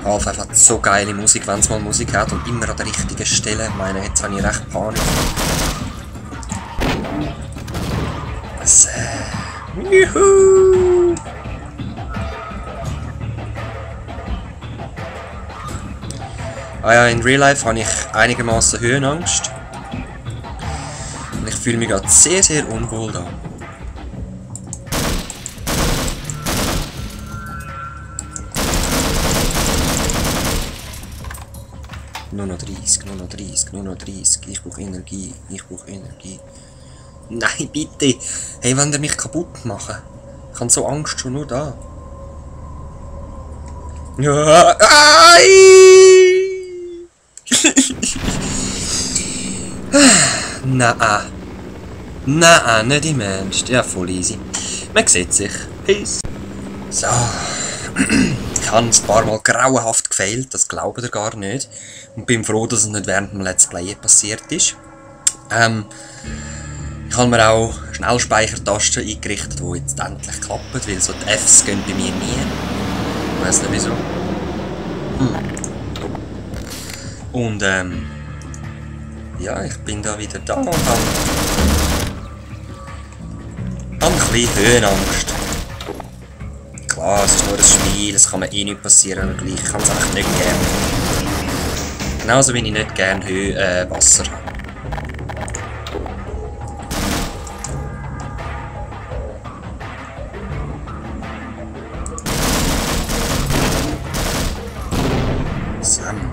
Half einfach so geile Musik, wenn es mal Musik hat und immer an der richtigen Stelle. Ich meine, jetzt habe ich recht Panik. Was? Juhu! Ah ja, in Real Life habe ich einigermaßen Höhenangst. Und ich fühle mich gerade sehr, sehr unwohl da. Nur noch 30, nur noch 30, nur noch 30. Ich brauche Energie, ich brauche Energie. Nein, bitte! Hey, wenn ihr mich kaputt machen? Ich habe so Angst schon nur da. Ja, Nein. Nein, nicht im Ernst. Ja, voll easy. Man sieht sich. Peace. So. Ich habe ein paar Mal grauenhaft gefailt, das glaubt ihr gar nicht. Und bin froh, dass es nicht während dem Let's Play passiert ist. Ich habe mir auch Schnellspeichertasten eingerichtet, die jetzt endlich klappen, weil so die Fs gehen bei mir nie. Ich weiss nicht wieso. Und ja, ich bin da wieder da und habe ein bisschen Höhenangst. Klar, es ist nur ein Spiel, es kann mir eh nicht passieren, aber gleich kann es echt nicht gerne. Genauso wie ich nicht gerne Wasser habe. Sam.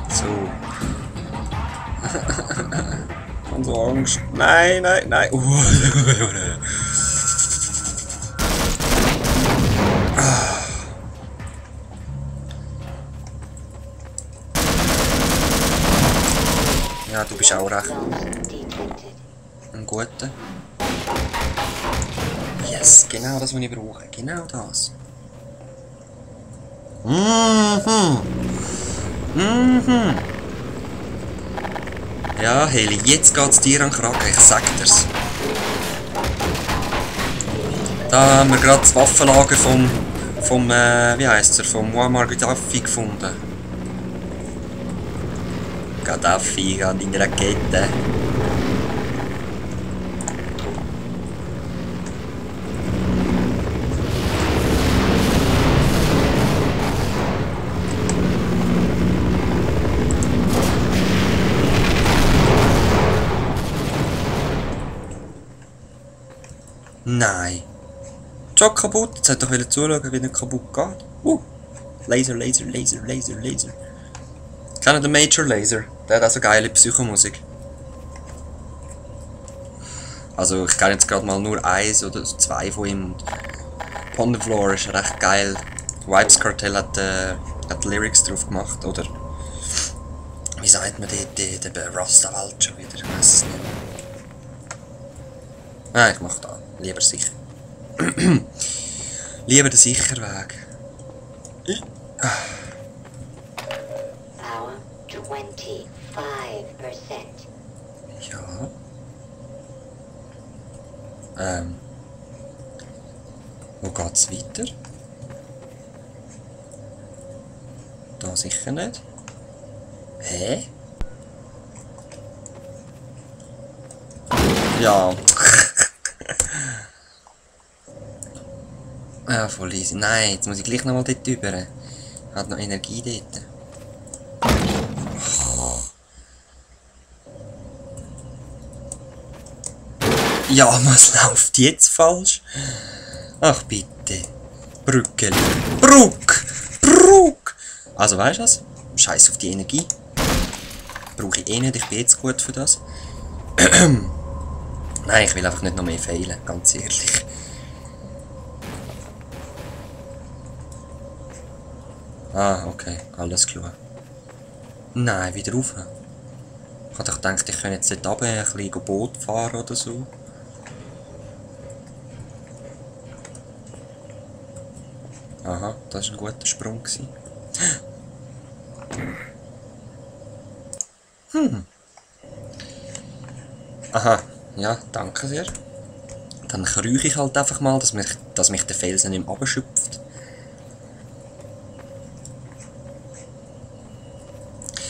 So. Ich habe so Angst. Nein, nein, nein. Ja, du bist auch recht. Ein guter. Yes, genau das, was ich brauche. Genau das. Ja, Heli, jetzt geht's dir an den Kragen, ich sag dir's. Da haben wir gerade das Waffenlager wie heisst er, vom Muammar Gaddafi gefunden. Gaddafi an deine Rakete. Nein. Schon kaputt? Jetzt hat doch wieder zuschauen, wie nicht kaputt geht. Laser, Laser, Laser, Laser, Laser. Kennt ihr den Major Laser? Der hat auch so geile Psychomusik. Also ich kenne jetzt gerade mal nur eins oder zwei von ihm. Pond the Floor ist recht geil. Vibes Cartel hat Lyrics drauf gemacht, oder? Wie sagt man der Rasta-Welt schon wieder? Ich weiß es nicht. Nein, ich mach da. Lieber sicher. Lieber den sicheren Weg. Power 25%. Ja. Wo geht's weiter? Da sicher nicht. Hä? Ja. Ja, voll easy. Nein, jetzt muss ich gleich nochmal dort rüber. Hat noch Energie dort. Ja, was läuft jetzt falsch? Ach bitte. Brücke. Bruck! Also weißt du was? Scheiß auf die Energie. Brauche ich eh nicht, ich bin jetzt gut für das. Nein, ich will einfach nicht noch mehr failen, ganz ehrlich. Ah, okay, alles klar. Nein, wieder rauf. Ich habe gedacht, ich könnte jetzt dort runter ein bisschen Boot fahren oder so. Aha, das war ein guter Sprung. Aha, ja, danke sehr. Dann krieche ich halt einfach mal, dass mich der Felsen nicht mehr runterschupft.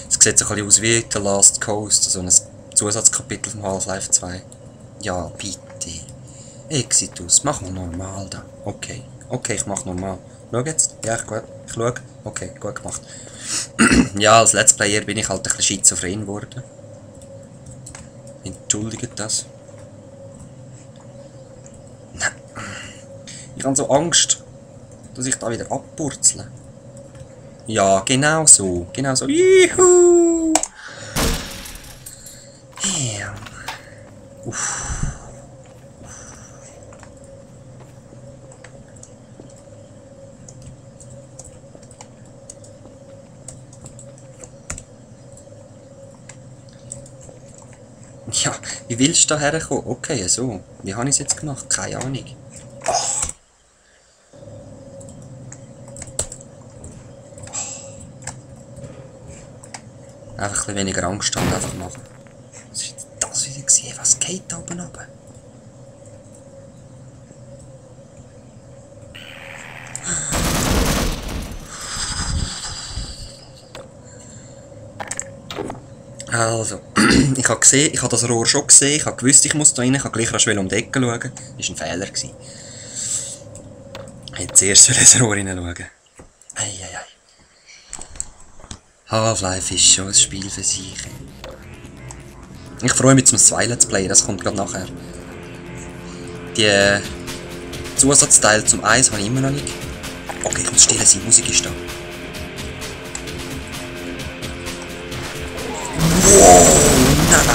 Es sieht so ein bisschen aus wie The Last Coast, so ein Zusatzkapitel von Half-Life 2. Ja, bitte. Exitus, mach mal normal da. Okay, ich mach normal. Schau jetzt. Ja, ich schau. Okay, gut gemacht. Ja, als Let's Player bin ich halt ein bisschen schizophren geworden. Entschuldigt das. Nein. Ich habe so Angst, dass ich da wieder abpurzle. Ja, genau so. Genau so. Juhu! Ja. Uff. Ja, wie willst du da herkommen? Okay, so. Wie habe ich es jetzt gemacht? Keine Ahnung. Oh. Einfach ein bisschen weniger Angst haben, einfach machen. Was war jetzt das wieder gesehen? Was geht da oben runter? Also, ich habe gesehen, ich habe das Rohr schon gesehen, ich habe gewusst, ich muss da rein, ich habe gleich rasch um die Ecke schauen. Das war ein Fehler. Ich hätte zuerst ins Rohr hineinschauen. Eieiei. Half-Life ist schon ein Spiel für sich. Ich freue mich zum 2 Let's Play, das kommt gerade nachher. Die Zusatzteile zum 1 habe ich immer noch nicht. Okay, ich muss still sein, Musik ist da. Wow, nein.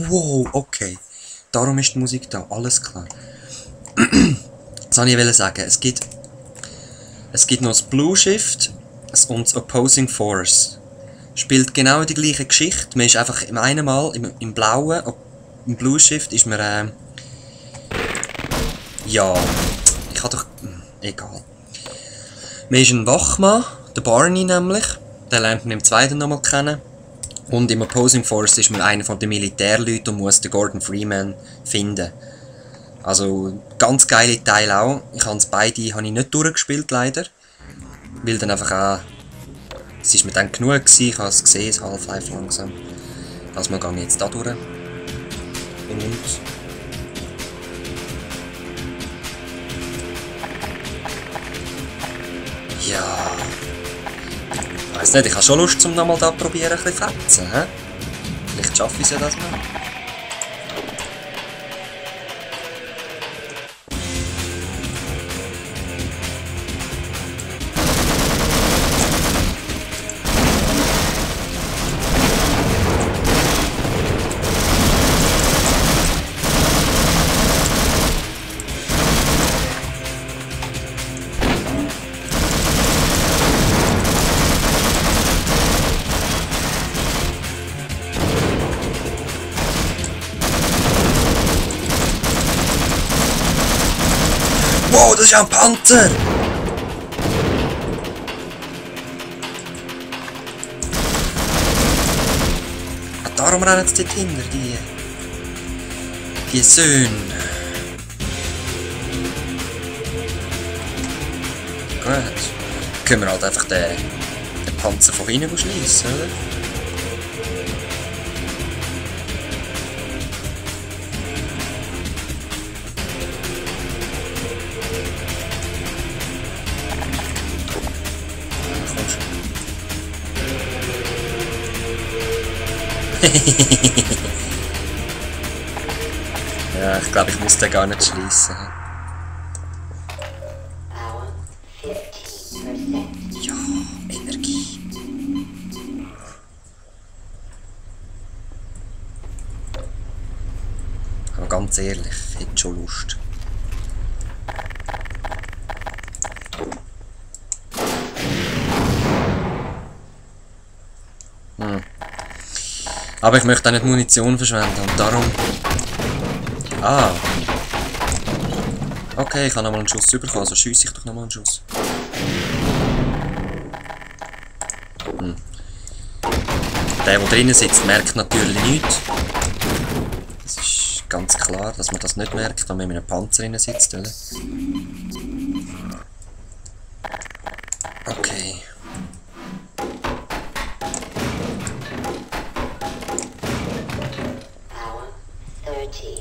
Wow, okay. Darum ist die Musik da, alles klar. Das wollte ich sagen. Es gibt noch das Blue Shift und das Opposing Force. Spielt genau die gleiche Geschichte. Man ist einfach im einen Mal im Blauen, im Blue Shift ist man ja, ich habe doch egal. Man ist ein Wachmann, der Barney nämlich. Den lernt man im zweiten nochmal kennen. Und im Opposing Force ist man einer von den Militärleuten und muss den Gordon Freeman finden. Also ganz geile Teile auch. Ich habe beide nicht durchgespielt leider. Weil dann einfach auch... Es war mir dann genug gewesen, ich habe es gesehen, das Half-Life langsam. Also wir gehen jetzt da durch. Und... Ja... Ich weiss nicht, ich habe schon Lust, um nochmal da probieren, ein bisschen fetzen, hä? Vielleicht schaffe ich es ja das mal. Wow, das ist ja ein Panzer! Darum rennen sie dort hinter, die Söhne. Gut. Können wir halt einfach den Panzer von hinten schliessen, oder? Ja, ich glaube, ich muss den gar nicht schließen. Ja, Energie. Aber ganz ehrlich, ich hätte schon Lust. Aber ich möchte auch nicht Munition verschwenden und darum... Ah. Okay, ich habe nochmal einen Schuss bekommen, also schiesse ich doch nochmal einen Schuss. Der drinnen sitzt, merkt natürlich nichts. Das ist ganz klar, dass man das nicht merkt, wenn man in einem Panzer drinnen sitzt, oder? Okay.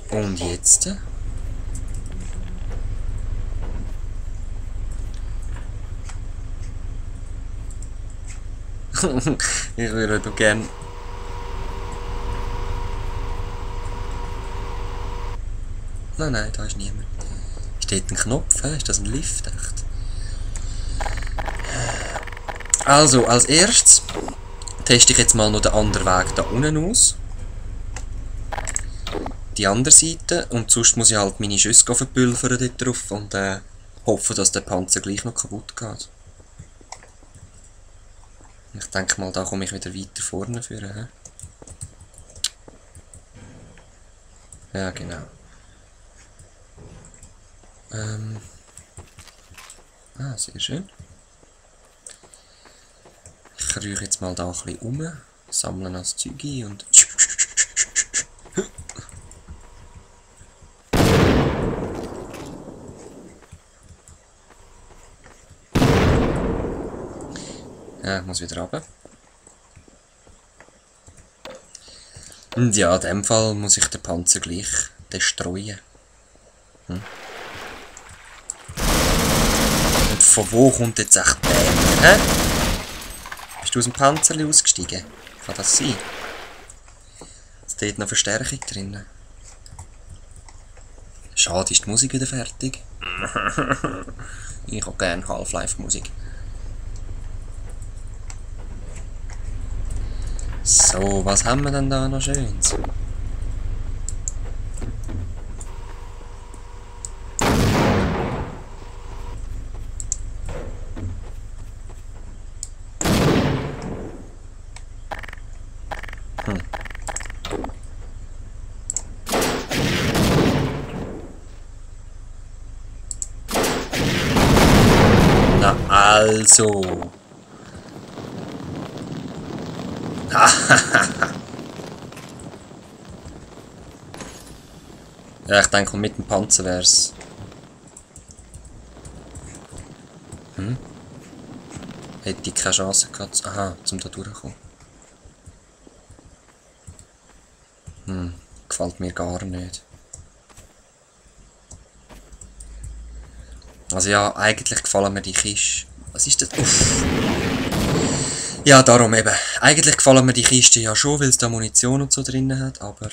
Und jetzt? Ich würde gerne... Nein, da ist niemand. Steht ein Knopf, hä? Ist das ein Lift? Echt? Also, als erstes teste ich jetzt mal noch den anderen Weg da unten aus. Die andere Seite. Und sonst muss ich halt meine Schüsse verpulvern dort drauf und hoffen, dass der Panzer gleich noch kaputt geht. Ich denke mal, da komme ich wieder weiter vorne führen. Ja, genau. Sehr schön. Ich rühre jetzt mal da ein bisschen um, sammle das Zeug ein und... Ja, ich muss wieder runter. Und ja, in dem Fall muss ich den Panzer gleich destroyen. Und von wo kommt jetzt echt der? Hä? Bist du aus dem Panzer ausgestiegen? Kann das sein? Ist dort noch Verstärkung drin? Schade, ist die Musik wieder fertig. Ich habe gerne Half-Life-Musik. So, was haben wir denn da noch Schönes? Na also. Ja, ich denke, mit dem Panzer wär's. Hätte ich keine Chance gehabt. Aha, zum da durchkommen. Gefällt mir gar nicht. Also ja, eigentlich gefallen mir die Kisten. Was ist das? Uff. Ja, darum eben. Eigentlich gefallen mir die Kisten ja schon, weil es da Munition und so drin hat, aber...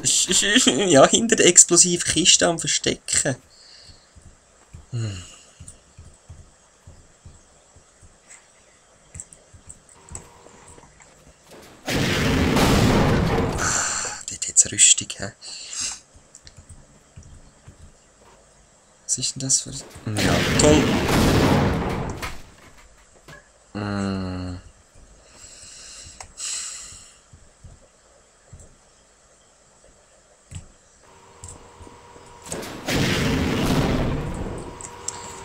Ja, hinter der explosiven Kiste am Verstecken. Dort hat es Rüstung, hä? Was ist denn das für... Ja, toll.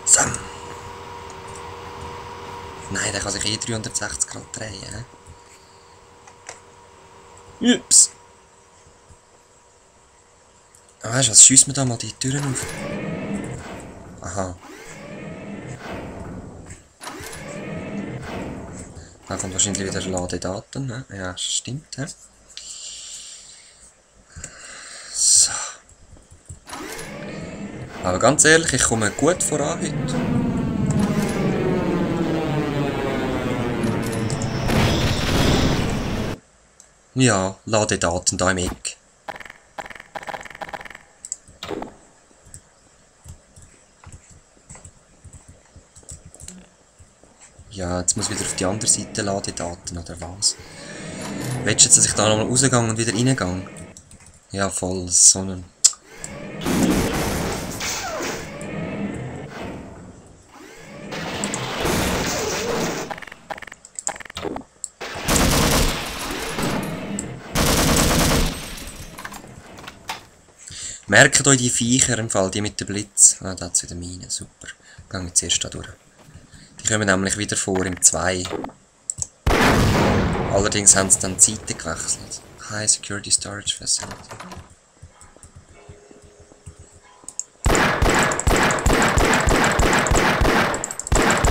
So. Nein, der kann sich eh 360 Grad drehen. Ups. Weißt du was, schiessen wir da mal die Türen auf. Aha. Da kommt wahrscheinlich wieder Ladedaten, ne? Ja, stimmt, hä? So. Aber ganz ehrlich, ich komme gut voran heute. Ja, Ladedaten da im Eck. Ja, jetzt muss ich wieder auf die andere Seite Ladedaten, oder was? Willst du jetzt, dass ich da nochmal rausgehe und wieder reingehe? Ja, voll, so ein... Merkt euch die Viecher im Fall, die mit dem Blitz. Ah, da hat sie wieder Mine, super. Gehen wir zuerst da durch. Die kommen nämlich wieder vor im 2. Allerdings haben sie dann die Seite gewechselt. High Security Storage Facility.